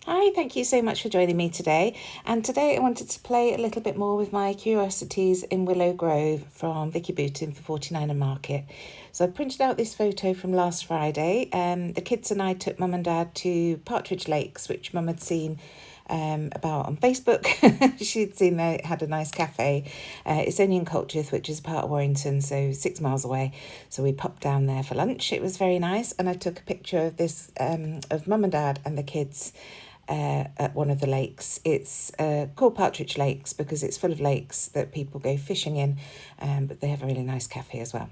Hi, thank you so much for joining me today. And today I wanted to play a little bit more with my Curiosities in Willow Grove from Vicki Boutin for 49 and Market. So I printed out this photo from last Friday. The kids and I took Mum and Dad to Partridge Lakes, which Mum had seen about on Facebook. She'd seen they had a nice cafe. It's only in Colchester, which is part of Warrington, so 6 miles away. So we popped down there for lunch. It was very nice, and I took a picture of this of Mum and Dad and the kids at one of the lakes. It's called Partridge Lakes because it's full of lakes that people go fishing in, but they have a really nice cafe as well.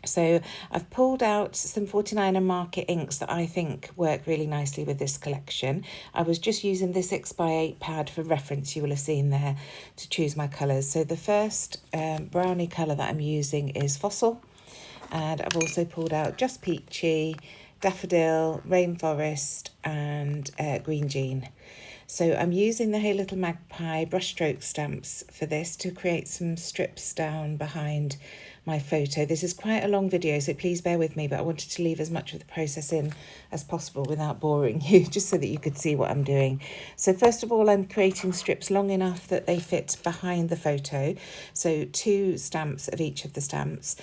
So I've pulled out some 49 and Market inks that I think work really nicely with this collection. I was just using this 6x8 pad for reference, you will have seen there, to choose my colours. So the first brownie colour that I'm using is Fossil, and I've also pulled out Just Peachy, Daffodil, Rainforest and Green Jean. So I'm using the Hey Little Magpie brushstroke stamps for this to create some strips down behind my photo. This is quite a long video, so please bear with me, but I wanted to leave as much of the process in as possible without boring you, just so that you could see what I'm doing. So first of all, I'm creating strips long enough that they fit behind the photo. So 2 stamps of each of the stamps.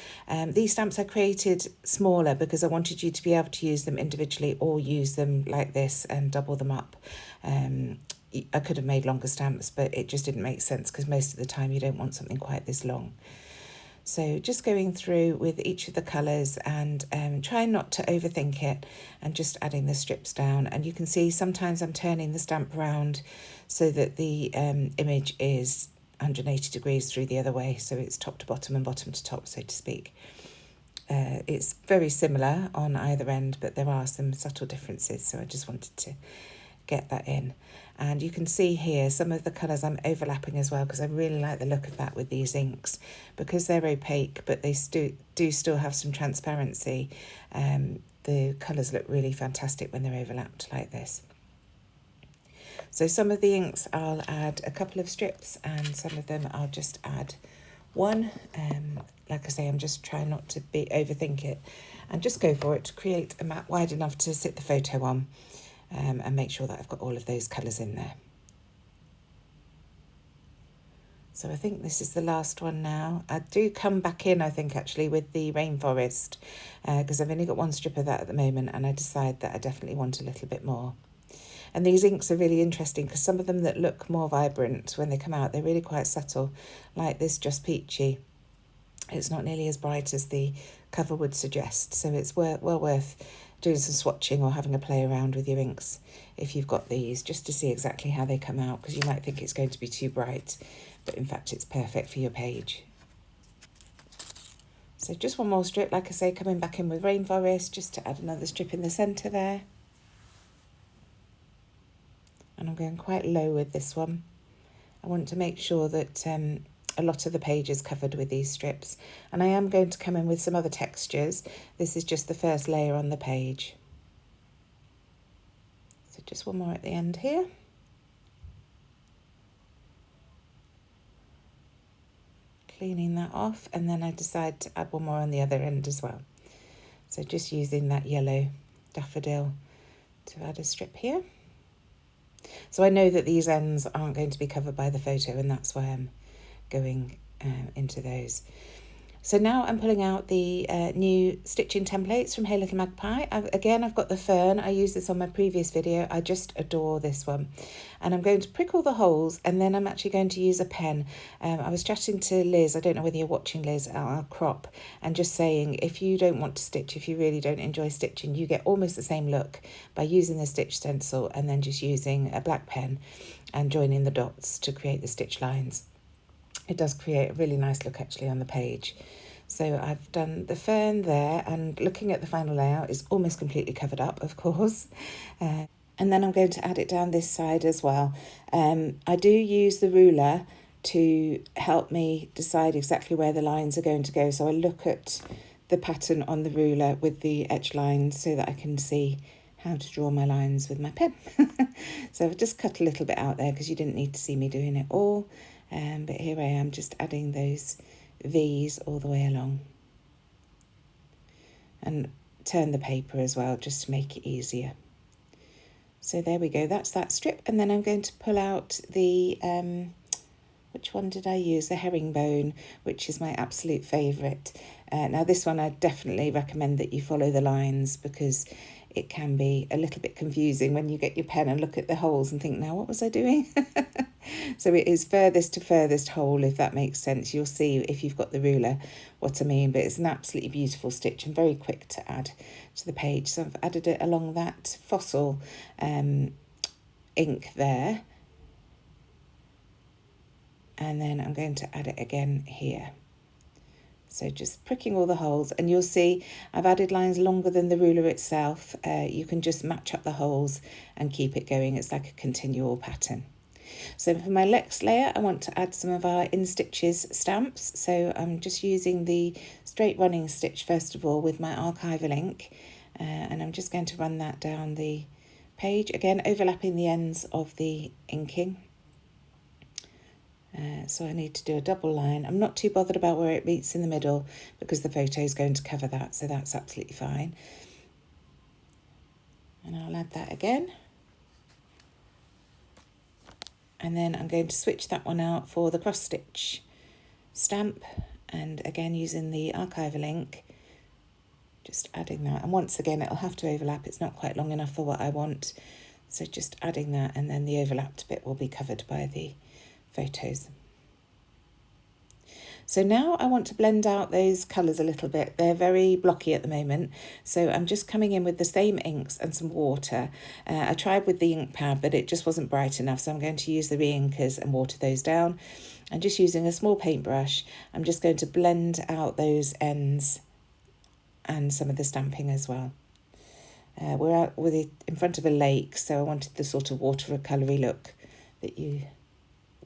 These stamps I created smaller because I wanted you to be able to use them individually or use them like this and double them up. I could have made longer stamps, but it just didn't make sense because most of the time you don't want something quite this long. So just going through with each of the colours and trying not to overthink it and just adding the strips down. And you can see sometimes I'm turning the stamp around so that the image is 180 degrees through the other way. So it's top to bottom and bottom to top, so to speak. It's very similar on either end, but there are some subtle differences. So I just wanted to get that in. And you can see here some of the colours I'm overlapping as well because I really like the look of that with these inks because they're opaque but they do still have some transparency. The colours look really fantastic when they're overlapped like this. So some of the inks I'll add a couple of strips and some of them I'll just add one. Like I say, I'm just trying not to overthink it and just go for it to create a mat wide enough to sit the photo on. And make sure that I've got all of those colours in there. So I think this is the last one now. I do come back in, I think, actually, with the Rainforest because I've only got 1 strip of that at the moment and I decide that I definitely want a little bit more. And these inks are really interesting because some of them that look more vibrant when they come out, they're really quite subtle, like this Just Peachy. It's not nearly as bright as the cover would suggest, so it's well worth doing some swatching or having a play around with your inks if you've got these, just to see exactly how they come out, because you might think it's going to be too bright, but in fact it's perfect for your page. So just one more strip, like I say, coming back in with Rainforest, just to add another strip in the centre there. And I'm going quite low with this one. I want to make sure that a lot of the page is covered with these strips, and I am going to come in with some other textures. This is just the first layer on the page. So just one more at the end here. Cleaning that off, and then I decide to add one more on the other end as well. So just using that yellow daffodil to add a strip here. So I know that these ends aren't going to be covered by the photo, and that's why I'm going into those. So now I'm pulling out the new stitching templates from Hey Little Magpie. I've got the fern. I used this on my previous video. I just adore this one. And I'm going to prick all the holes, and then I'm actually going to use a pen. I was chatting to Liz, I don't know whether you're watching Liz, our crop, and just saying if you don't want to stitch, if you really don't enjoy stitching, you get almost the same look by using the stitch stencil and then just using a black pen and joining the dots to create the stitch lines. It does create a really nice look actually on the page. So I've done the fern there, and looking at the final layout, is almost completely covered up, of course. And then I'm going to add it down this side as well. I do use the ruler to help me decide exactly where the lines are going to go. So I look at the pattern on the ruler with the edge lines so that I can see how to draw my lines with my pen. So I've just cut a little bit out there because you didn't need to see me doing it all. But here I am just adding those V's all the way along. And turn the paper as well just to make it easier. So there we go, that's that strip. And then I'm going to pull out the, which one did I use? The herringbone, which is my absolute favourite. Now this one I definitely recommend that you follow the lines, because it can be a little bit confusing when you get your pen and look at the holes and think, now what was I doing? So it is furthest to furthest hole, if that makes sense. You'll see if you've got the ruler what I mean, but it's an absolutely beautiful stitch and very quick to add to the page. So I've added it along that fossil ink there, and then I'm going to add it again here. So just pricking all the holes, and you'll see I've added lines longer than the ruler itself. You can just match up the holes and keep it going. It's like a continual pattern. So for my next layer, I want to add some of our In Stitches stamps. So I'm just using the straight running stitch first of all with my archival ink, and I'm just going to run that down the page, again overlapping the ends of the inking. So I need to do a double line. I'm not too bothered about where it meets in the middle, because the photo is going to cover that, so that's absolutely fine. And I'll add that again. And then I'm going to switch that one out for the cross stitch stamp, and again using the archival ink, just adding that. And once again it'll have to overlap, it's not quite long enough for what I want, so just adding that, and then the overlapped bit will be covered by the photos. So now I want to blend out those colours a little bit. They're very blocky at the moment, so I'm just coming in with the same inks and some water. I tried with the ink pad, but it just wasn't bright enough, so I'm going to use the re-inkers and water those down. And just using a small paintbrush, I'm just going to blend out those ends and some of the stamping as well. We're out with it in front of a lake, so I wanted the sort of watercolory look that you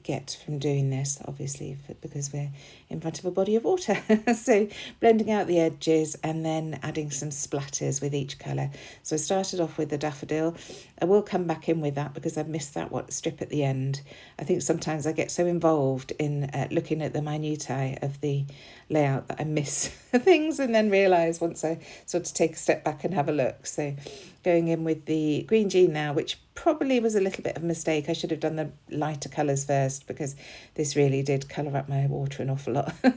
get from doing this, obviously, because we're in front of a body of water. So blending out the edges and then adding some splatters with each colour. So I started off with the daffodil. I will come back in with that because I've missed that strip at the end. I think sometimes I get so involved in looking at the minutiae of the layout that I miss things, and then realise once I sort of take a step back and have a look. So going in with the green jean now, which probably was a little bit of a mistake. I should have done the lighter colours first, because this really did colour up my water an awful lot. But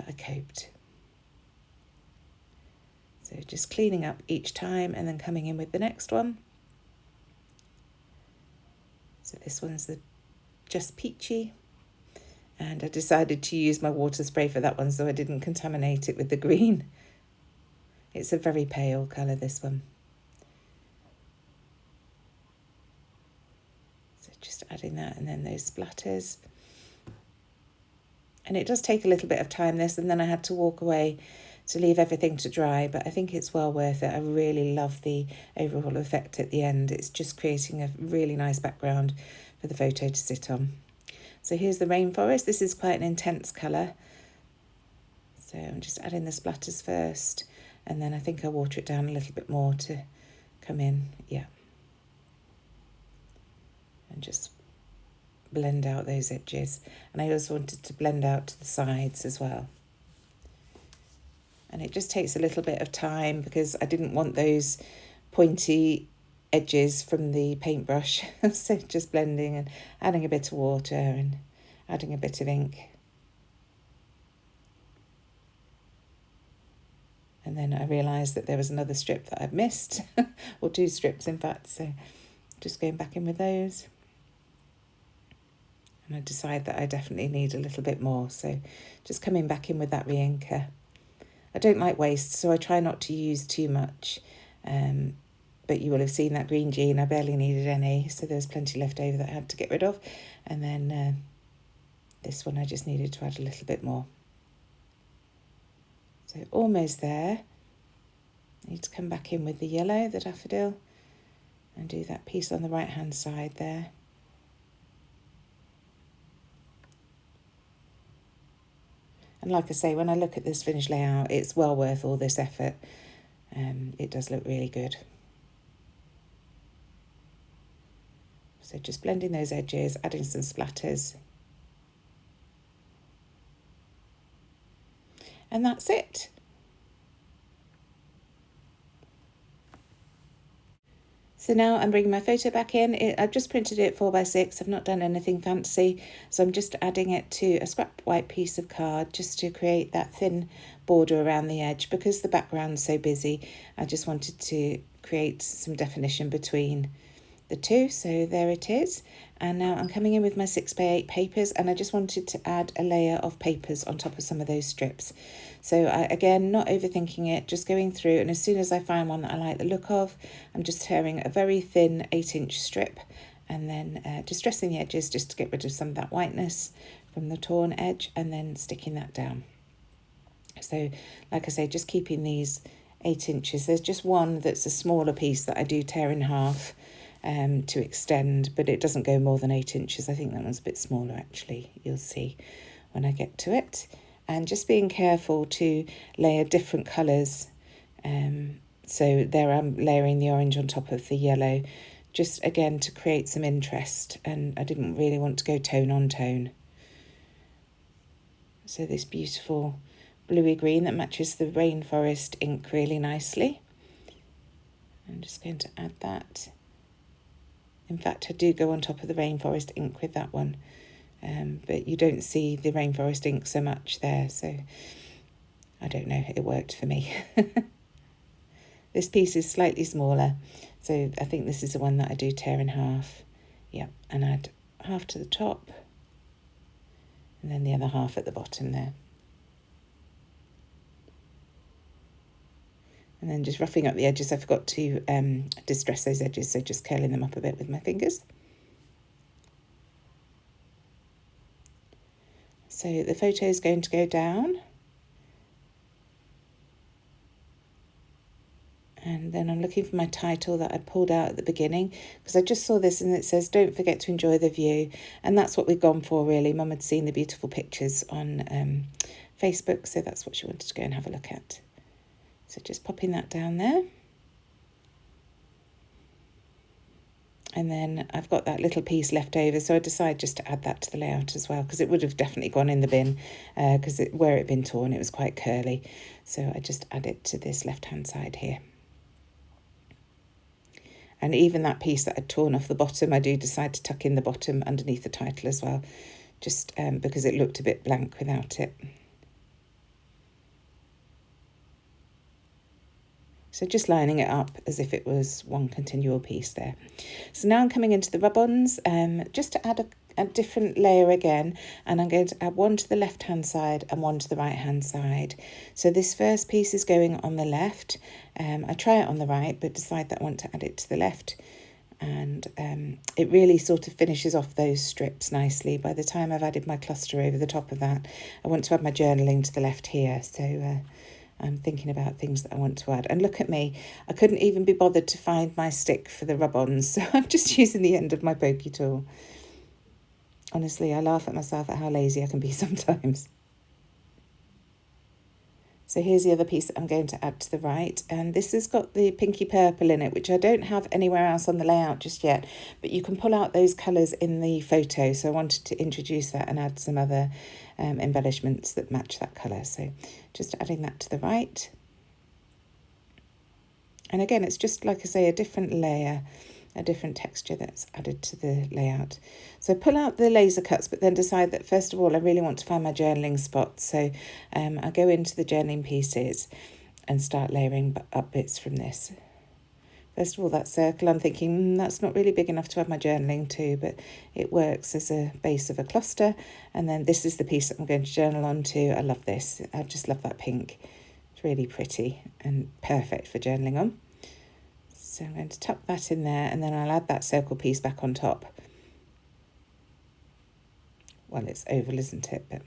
I coped. So just cleaning up each time and then coming in with the next one. So this one's the Just Peachy. And I decided to use my water spray for that one, so I didn't contaminate it with the green. It's a very pale colour, this one. So just adding that, and then those splatters. And it does take a little bit of time, this, and then I had to walk away to leave everything to dry, but I think it's well worth it. I really love the overall effect at the end. It's just creating a really nice background for the photo to sit on. So here's the rainforest. This is quite an intense colour. So I'm just adding the splatters first, and then I think I'll water it down a little bit more to come in, yeah. And just blend out those edges. And I also wanted to blend out to the sides as well. And it just takes a little bit of time, because I didn't want those pointy edges from the paintbrush. So just blending and adding a bit of water and adding a bit of ink. And then I realised that there was another strip that I'd missed, or two strips in fact, so just going back in with those. And I decide that I definitely need a little bit more, so just coming back in with that re-inker. I don't like waste, so I try not to use too much, but you will have seen that green jean, I barely needed any, so there's plenty left over that I had to get rid of. And then this one I just needed to add a little bit more. So almost there. I need to come back in with the yellow, the daffodil, and do that piece on the right hand side there. And like I say, when I look at this finished layout, it's well worth all this effort. It does look really good. So just blending those edges, adding some splatters. And that's it. So now I'm bringing my photo back in. I've just printed it 4x6. I've not done anything fancy. So I'm just adding it to a scrap white piece of card just to create that thin border around the edge. Because the background's so busy, I just wanted to create some definition between the two. So there it is. And now I'm coming in with my 6x8 papers, and I just wanted to add a layer of papers on top of some of those strips. So again, not overthinking it, just going through, and as soon as I find one that I like the look of, I'm just tearing a very thin 8-inch strip, and then distressing the edges just to get rid of some of that whiteness from the torn edge, and then sticking that down. So like I say, just keeping these 8 inches. There's just one that's a smaller piece that I do tear in half to extend, but it doesn't go more than 8 inches. I think that one's a bit smaller actually. You'll see when I get to it. And just being careful to layer different colours. So there I'm layering the orange on top of the yellow, just again to create some interest, and I didn't really want to go tone on tone. So this beautiful bluey green that matches the rainforest ink really nicely. I'm just going to add that. In fact, I do go on top of the rainforest ink with that one, but you don't see the rainforest ink so much there, so I don't know, it worked for me. This piece is slightly smaller, so I think this is the one that I do tear in half. Yeah, and add half to the top, and then the other half at the bottom there. And then just roughing up the edges. I forgot to distress those edges, so just curling them up a bit with my fingers. So the photo is going to go down. And then I'm looking for my title that I pulled out at the beginning, because I just saw this and it says, don't forget to enjoy the view. And that's what we've gone for, really. Mum had seen the beautiful pictures on Facebook, so that's what she wanted to go and have a look at. So just popping that down there. And then I've got that little piece left over, so I decided just to add that to the layout as well, because it would have definitely gone in the bin, because where it had been torn, it was quite curly. So I just add it to this left-hand side here. And even that piece that I'd torn off the bottom, I do decide to tuck in the bottom underneath the title as well, just because it looked a bit blank without it. So just lining it up as if it was one continual piece there. So now I'm coming into the rub-ons, just to add a different layer again, and I'm going to add one to the left-hand side and one to the right-hand side. So this first piece is going on the left. I try it on the right, but decide that I want to add it to the left. And it really sort of finishes off those strips nicely. By the time I've added my cluster over the top of that, I want to add my journaling to the left here. So I'm thinking about things that I want to add. And look at me, I couldn't even be bothered to find my stick for the rub-ons, so I'm just using the end of my pokey tool. Honestly, I laugh at myself at how lazy I can be sometimes. So here's the other piece that I'm going to add to the right, and this has got the pinky purple in it, which I don't have anywhere else on the layout just yet, but you can pull out those colours in the photo, so I wanted to introduce that and add some other embellishments that match that colour. So just adding that to the right. And again, it's just, like I say, a different layer, a different texture that's added to the layout. So pull out the laser cuts, but then decide that first of all I really want to find my journaling spot. So I go into the journaling pieces and start layering up bits from this. First of all, that circle, I'm thinking that's not really big enough to have my journaling to, but it works as a base of a cluster. And then this is the piece that I'm going to journal onto. I love this. I just love that pink. It's really pretty and perfect for journaling on. So I'm going to tuck that in there, and then I'll add that circle piece back on top. Well, it's oval, isn't it?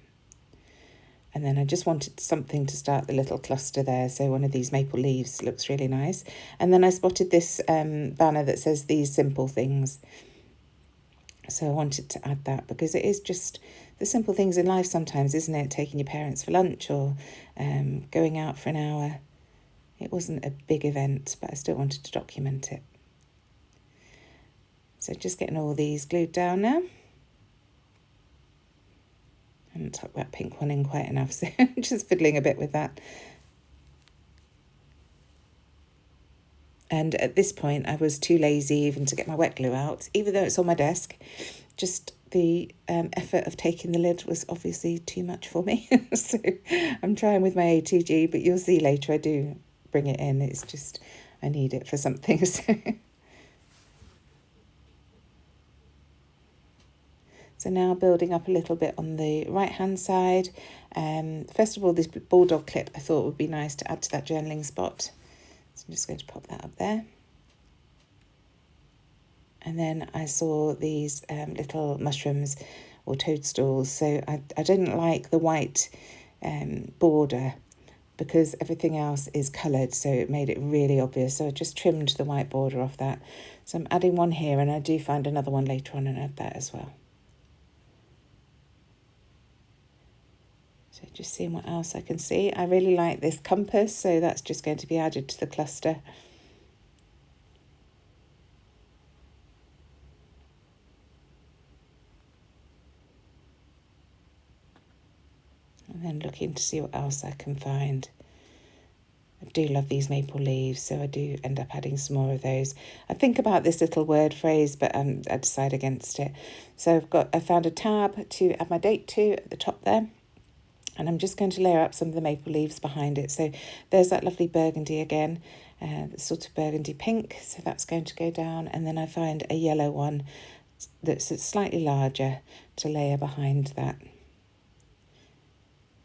And then I just wanted something to start the little cluster there. So one of these maple leaves looks really nice. And then I spotted this banner that says "These Simple Things." So I wanted to add that because it is just the simple things in life sometimes, isn't it? Taking your parents for lunch or going out for an hour. It wasn't a big event, but I still wanted to document it. So just getting all these glued down now. I haven't tucked that pink one in quite enough, so just fiddling a bit with that. And at this point, I was too lazy even to get my wet glue out, even though it's on my desk. Just the effort of taking the lid was obviously too much for me. So I'm trying with my ATG, but you'll see later I do bring it in. It's just I need it for something. So now building up a little bit on the right-hand side. First of all, this bulldog clip I thought would be nice to add to that journaling spot. So I'm just going to pop that up there. And then I saw these little mushrooms or toadstools. So I didn't like the white border because everything else is coloured, so it made it really obvious. So I just trimmed the white border off that. So I'm adding one here, and I do find another one later on and add that as well. So just seeing what else I can see. I really like this compass, so that's just going to be added to the cluster. And then looking to see what else I can find. I do love these maple leaves, so I do end up adding some more of those. I think about this little word phrase, but I decide against it. So I found a tab to add my date to at the top there. And I'm just going to layer up some of the maple leaves behind it. So there's that lovely burgundy again, sort of burgundy pink. So that's going to go down. And then I find a yellow one that's slightly larger to layer behind that.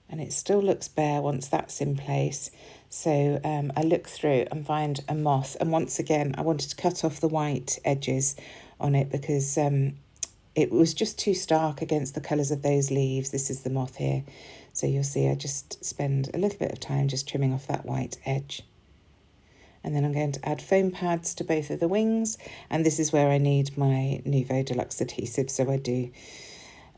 And it still looks bare once that's in place. So I look through and find a moth. And once again, I wanted to cut off the white edges on it because it was just too stark against the colours of those leaves. This is the moth here. So you'll see I just spend a little bit of time just trimming off that white edge. And then I'm going to add foam pads to both of the wings. And this is where I need my Nuvo Deluxe adhesive. So I do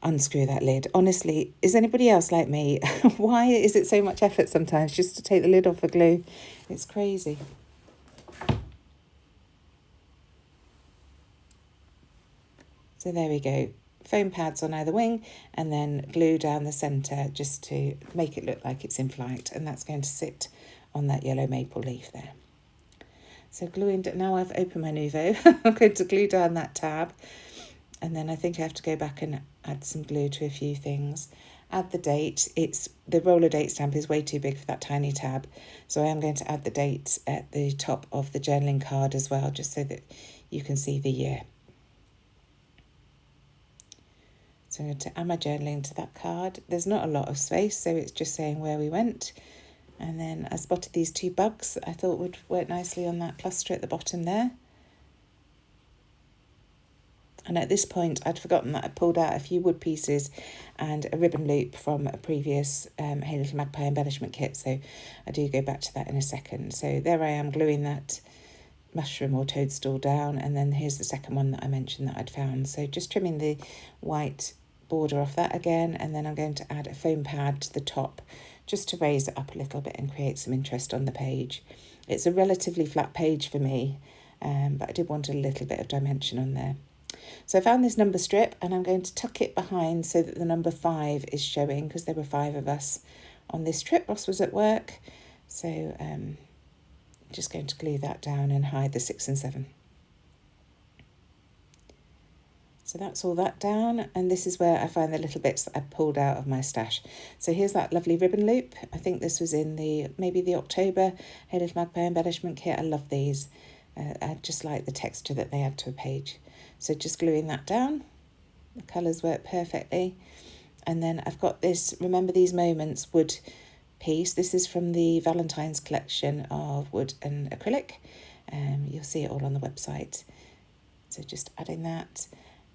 unscrew that lid. Honestly, is anybody else like me? Why is it so much effort sometimes just to take the lid off a glue? It's crazy. So there we go. Foam pads on either wing and then glue down the centre just to make it look like it's in flight, and that's going to sit on that yellow maple leaf there. So gluing, now I've opened my Nuvo, I'm going to glue down that tab, and then I think I have to go back and add some glue to a few things. Add the date. The roller date stamp is way too big for that tiny tab, so I am going to add the date at the top of the journaling card as well, just so that you can see the year. So I'm going to add my journaling to that card. There's not a lot of space, so it's just saying where we went. And then I spotted these two bugs that I thought would work nicely on that cluster at the bottom there. And at this point, I'd forgotten that I pulled out a few wood pieces and a ribbon loop from a previous Hey Little Magpie embellishment kit. So I do go back to that in a second. So there I am gluing that mushroom or toadstool down. And then here's the second one that I mentioned that I'd found. So just trimming the white border off that again. And then I'm going to add a foam pad to the top just to raise it up a little bit and create some interest on the page. It's a relatively flat page for me, but I did want a little bit of dimension on there. So I found this number strip and I'm going to tuck it behind so that the number 5 is showing, because there were 5 of us on this trip. Ross was at work. So I'm just going to glue that down and hide the 6 and 7. So that's all that down, and this is where I find the little bits that I pulled out of my stash. So here's that lovely ribbon loop. I think this was in maybe the October Hey Little Magpie embellishment kit. I love these. I just like the texture that they add to a page. So just gluing that down. The colours work perfectly. And then I've got this Remember These Moments wood piece. This is from the Valentine's collection of wood and acrylic. You'll see it all on the website. So just adding that.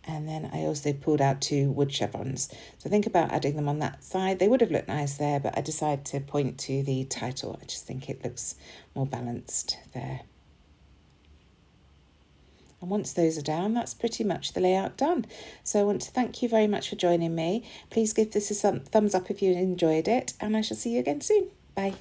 And then I also pulled out 2 wood chevrons. So think about adding them on that side. They would have looked nice there, but I decided to point to the title. I just think it looks more balanced there. And once those are down, that's pretty much the layout done. So I want to thank you very much for joining me. Please give this a thumbs up if you enjoyed it, and I shall see you again soon. Bye.